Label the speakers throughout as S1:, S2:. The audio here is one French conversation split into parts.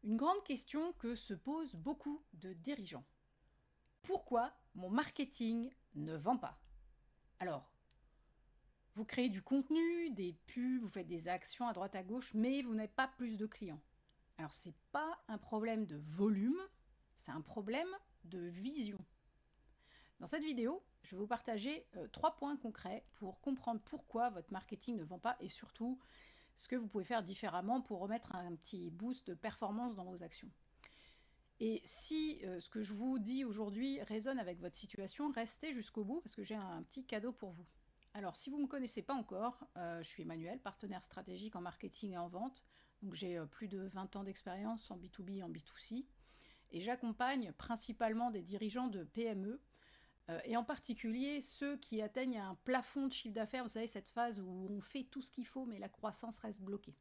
S1: Une grande question que se posent beaucoup de dirigeants. Pourquoi mon marketing ne vend pas? Alors, vous créez du contenu, des pubs, vous faites des actions à droite à gauche, mais vous n'avez pas plus de clients. Alors, ce n'est pas un problème de volume, c'est un problème de vision. Dans cette vidéo, je vais vous partager 3 points concrets pour comprendre pourquoi votre marketing ne vend pas et surtout ce que vous pouvez faire différemment pour remettre un petit boost de performance dans vos actions. Et si ce que je vous dis aujourd'hui résonne avec votre situation, restez jusqu'au bout parce que j'ai un petit cadeau pour vous. Alors, si vous ne me connaissez pas encore, je suis Emmanuel, partenaire stratégique en marketing et en vente. Donc, j'ai plus de 20 ans d'expérience en B2B et en B2C. Et j'accompagne principalement des dirigeants de PME et en particulier ceux qui atteignent un plafond de chiffre d'affaires. Vous savez, cette phase où on fait tout ce qu'il faut, mais la croissance reste bloquée.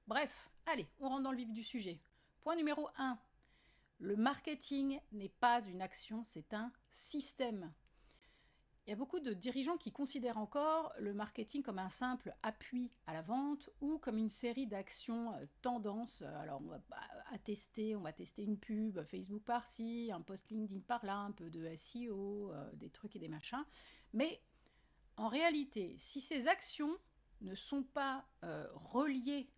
S1: Bref, allez, on rentre dans le vif du sujet. Point numéro 1. Le marketing n'est pas une action, c'est un système. Il y a beaucoup de dirigeants qui considèrent encore le marketing comme un simple appui à la vente ou comme une série d'actions tendances. Alors on va tester une pub Facebook par-ci, un post LinkedIn par-là, un peu de SEO, des trucs et des machins. Mais en réalité, si ces actions ne sont pas reliées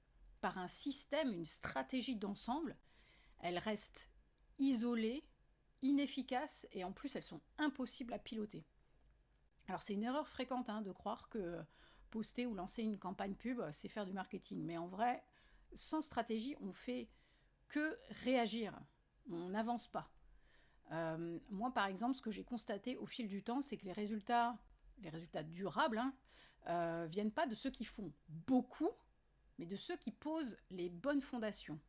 S1: par un système, une stratégie d'ensemble, elles restent isolées, inefficaces et en plus elles sont impossibles à piloter. Alors c'est une erreur fréquente de croire que poster ou lancer une campagne pub, c'est faire du marketing. Mais en vrai, sans stratégie, on fait que réagir. On n'avance pas. Moi, par exemple, ce que j'ai constaté au fil du temps, c'est que les résultats durables, viennent pas de ceux qui font beaucoup, mais de ceux qui posent les bonnes fondations.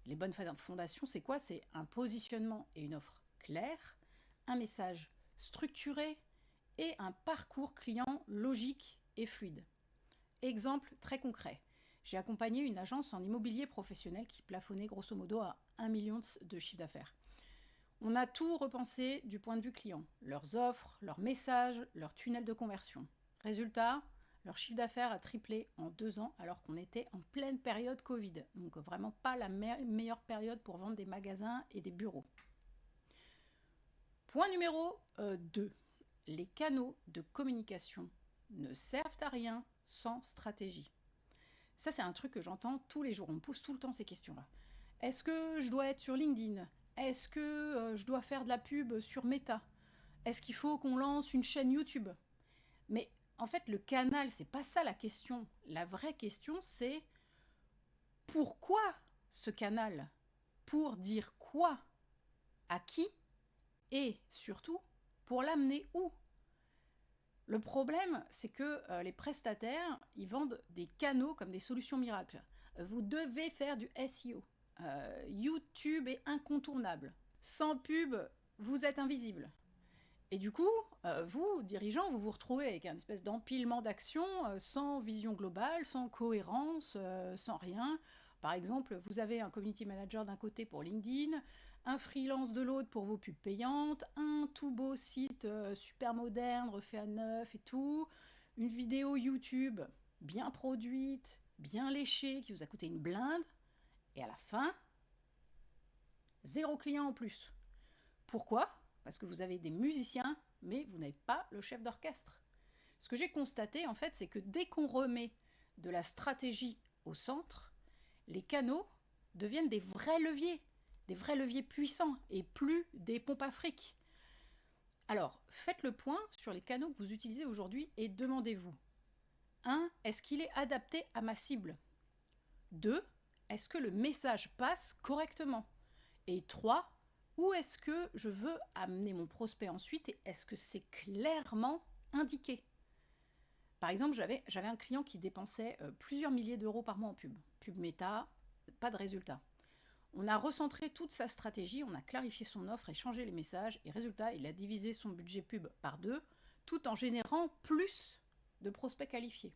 S1: Les bonnes fondations, c'est quoi? C'est un positionnement et une offre claire, un message structuré et un parcours client logique et fluide. Exemple très concret. J'ai accompagné une agence en immobilier professionnel qui plafonnait grosso modo à 1 million de chiffre d'affaires. On a tout repensé du point de vue client. Leurs offres, leurs messages, leur tunnel de conversion. Résultat, leur chiffre d'affaires a triplé en 2 ans alors qu'on était en pleine période Covid. Donc vraiment pas la meilleure période pour vendre des magasins et des bureaux. Point numéro 2. Les canaux de communication ne servent à rien sans stratégie. Ça, c'est un truc que j'entends tous les jours. On me pose tout le temps ces questions-là. Est-ce que je dois être sur LinkedIn? Est-ce que je dois faire de la pub sur Meta? Est-ce qu'il faut qu'on lance une chaîne YouTube? Mais en fait, le canal, c'est pas ça la question. La vraie question, c'est pourquoi ce canal? Pour dire quoi? À qui? Et surtout, pour l'amener où? Le problème, c'est que les prestataires, ils vendent des canaux comme des solutions miracles. Vous devez faire du SEO. YouTube est incontournable. Sans pub, vous êtes invisible. Et du coup, vous, dirigeants, vous vous retrouvez avec un espèce d'empilement d'actions sans vision globale, sans cohérence, sans rien. Par exemple, vous avez un community manager d'un côté pour LinkedIn, un freelance de l'autre pour vos pubs payantes, un tout beau site super moderne, refait à neuf et tout, une vidéo YouTube bien produite, bien léchée, qui vous a coûté une blinde, et à la fin, 0 client en plus. Pourquoi? Parce que vous avez des musiciens, mais vous n'avez pas le chef d'orchestre. Ce que j'ai constaté, en fait, c'est que dès qu'on remet de la stratégie au centre, les canaux deviennent des vrais leviers puissants et plus des pompes à fric. Alors, faites le point sur les canaux que vous utilisez aujourd'hui et demandez-vous 1. Est-ce qu'il est adapté à ma cible? 2. Est-ce que le message passe correctement? Et 3. Où est-ce que je veux amener mon prospect ensuite et est-ce que c'est clairement indiqué? Par exemple, j'avais un client qui dépensait plusieurs milliers d'euros par mois en pub. Pub méta, pas de résultat. On a recentré toute sa stratégie, on a clarifié son offre et changé les messages. Et résultat, il a divisé son budget pub par 2, tout en générant plus de prospects qualifiés.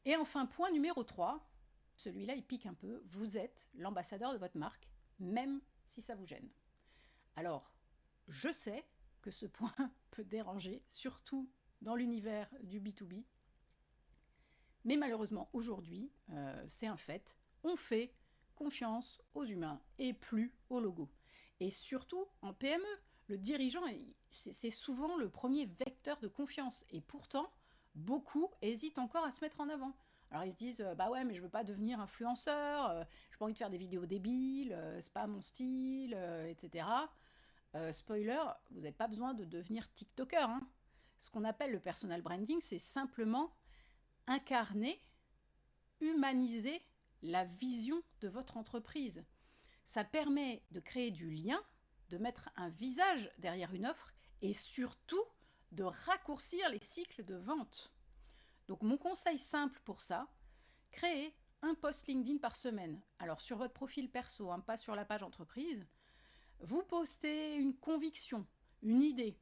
S1: Et enfin, point numéro 3, celui-là il pique un peu, vous êtes l'ambassadeur de votre marque, même si ça vous gêne. Alors, je sais que ce point peut déranger, surtout dans l'univers du B2B, mais malheureusement aujourd'hui, c'est un fait, on fait confiance aux humains et plus au logo. Et surtout, en PME, le dirigeant, c'est souvent le premier vecteur de confiance. Et pourtant, beaucoup hésitent encore à se mettre en avant. Alors ils se disent, bah ouais, mais je veux pas devenir influenceur, j'ai pas envie de faire des vidéos débiles, c'est pas mon style, etc. Spoiler, vous n'avez pas besoin de devenir TikToker, hein. Ce qu'on appelle le personal branding, c'est simplement incarner, humaniser la vision de votre entreprise. Ça permet de créer du lien, de mettre un visage derrière une offre et surtout de raccourcir les cycles de vente. Donc mon conseil simple pour ça, créez un post LinkedIn par semaine. Alors sur votre profil perso, hein, pas sur la page entreprise. Vous postez une conviction, une idée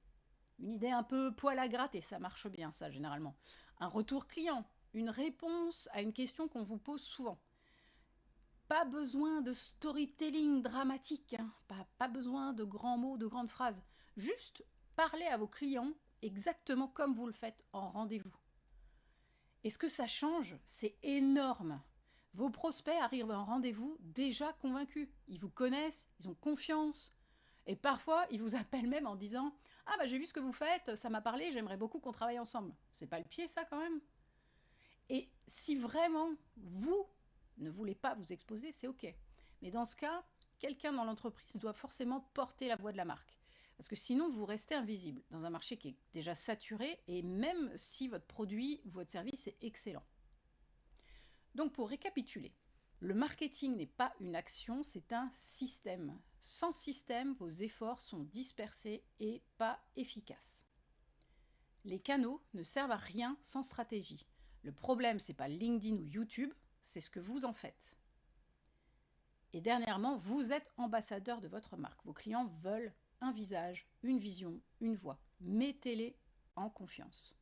S1: un peu poil à gratter, ça marche bien ça généralement. Un retour client, une réponse à une question qu'on vous pose souvent. Pas besoin de storytelling dramatique, hein. Pas besoin de grands mots, de grandes phrases. Juste parlez à vos clients exactement comme vous le faites en rendez-vous. Et ce que ça change, c'est énorme. Vos prospects arrivent en rendez-vous déjà convaincus. Ils vous connaissent, ils ont confiance. Et parfois, ils vous appellent même en disant « Ah bah j'ai vu ce que vous faites, ça m'a parlé, j'aimerais beaucoup qu'on travaille ensemble. » C'est pas le pied ça quand même? Et si vraiment vous ne voulez pas vous exposer, c'est ok. Mais dans ce cas, quelqu'un dans l'entreprise doit forcément porter la voix de la marque. Parce que sinon, vous restez invisible dans un marché qui est déjà saturé, et même si votre produit ou votre service est excellent. Donc pour récapituler, le marketing n'est pas une action, c'est un système. Sans système, vos efforts sont dispersés et pas efficaces. Les canaux ne servent à rien sans stratégie. Le problème, c'est pas LinkedIn ou YouTube, c'est ce que vous en faites. Et dernièrement, vous êtes ambassadeur de votre marque. Vos clients veulent un visage, une vision, une voix. Mettez-les en confiance.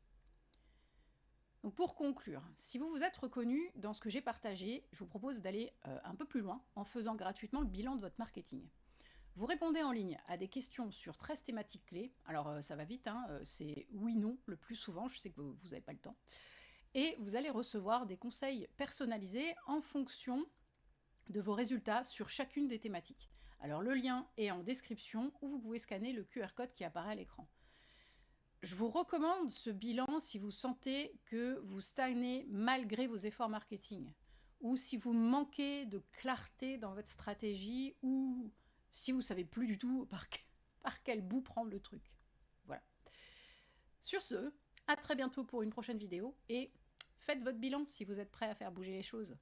S1: Donc pour conclure, si vous vous êtes reconnu dans ce que j'ai partagé, je vous propose d'aller un peu plus loin en faisant gratuitement le bilan de votre marketing. Vous répondez en ligne à des questions sur 13 thématiques clés. Alors ça va vite, hein, c'est oui-non le plus souvent, je sais que vous n'avez pas le temps. Et vous allez recevoir des conseils personnalisés en fonction de vos résultats sur chacune des thématiques. Alors le lien est en description ou vous pouvez scanner le QR code qui apparaît à l'écran. Je vous recommande ce bilan si vous sentez que vous stagnez malgré vos efforts marketing, ou si vous manquez de clarté dans votre stratégie, ou si vous ne savez plus du tout par quel bout prendre le truc. Voilà. Sur ce, à très bientôt pour une prochaine vidéo, et faites votre bilan si vous êtes prêt à faire bouger les choses.